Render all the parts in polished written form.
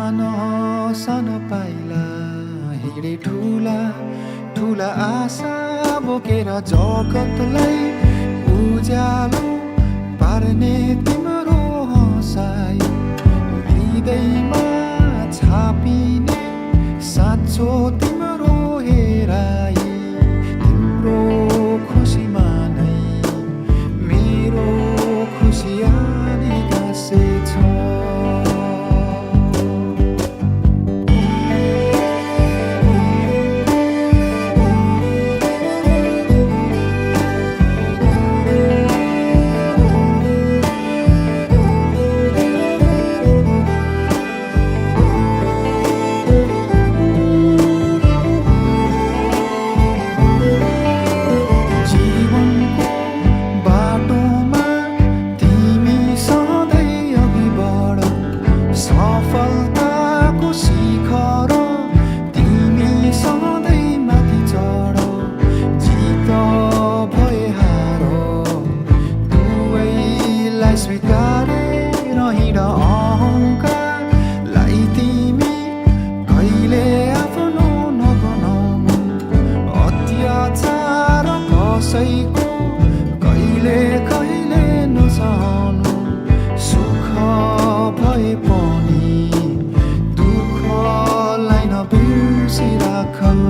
सानो सानो पाइला हिँडे ठुला ठुला आशा बोकेर जगतलाई उज्यालो पार्ने तिम्रो हँसाइ हृदयमा छापिने साँचो तिम्रो हेराइ तिम्रो खुसीमा नै मेरो खुसी आनी गाँसेछ सफलताको शिखर तिमी सधैँ माथि चढ जित भए हार दुवैलाई स्वीकारेर हिँड अहङ्कारलाई तिमी कहिले आफ्नो नबनाउनु अत्याचार कसैको कहिले कहिले नसहनु सुख भए पनि दुःखलाई नबिर्सिराख्नु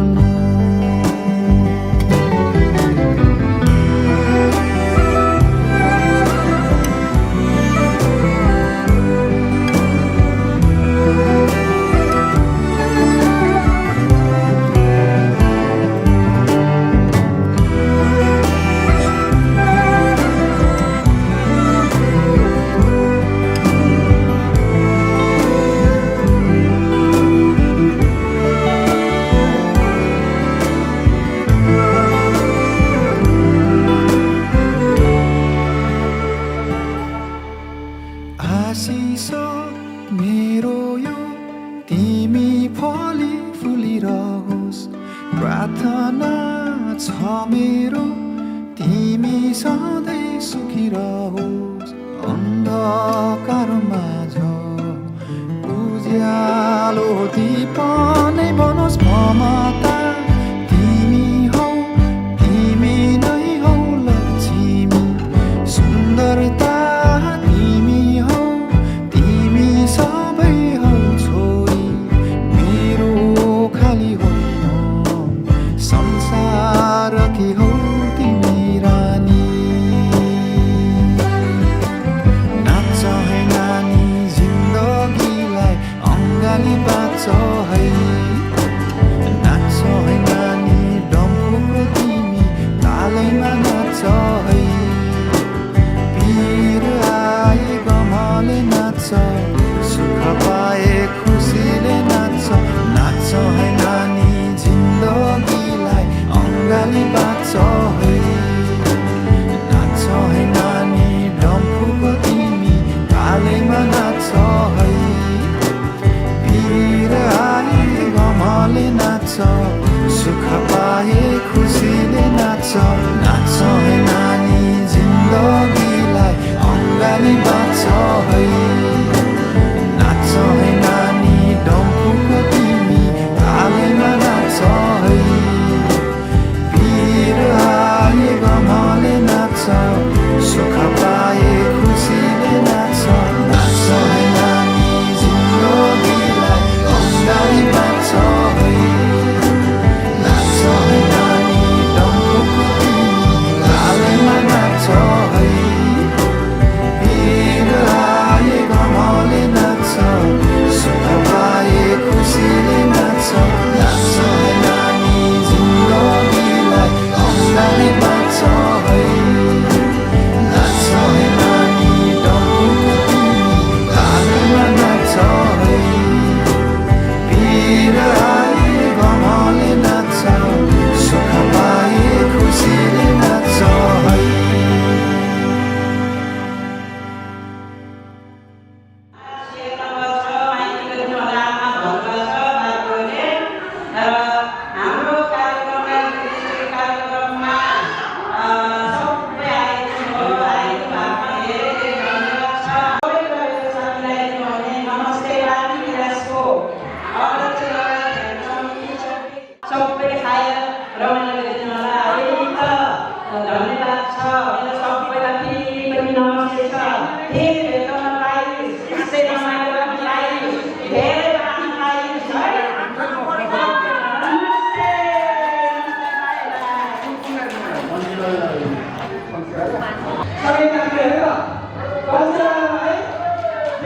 आशिष मेरो यो तिमी फली फुलिरहोस् प्रार्थना छ मेरो तिमी सधैँ सुखी रहोस् अन्धकार माझ उज्यालो दीप नै बनोस् ममता तिमी हौ तिमी नै हौ लक्ष्मी सुन्दरता सबै हौ छोरी मेरो खाली होइन संसारकी हौ तिमी रानी नाच है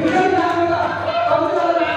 Thank you.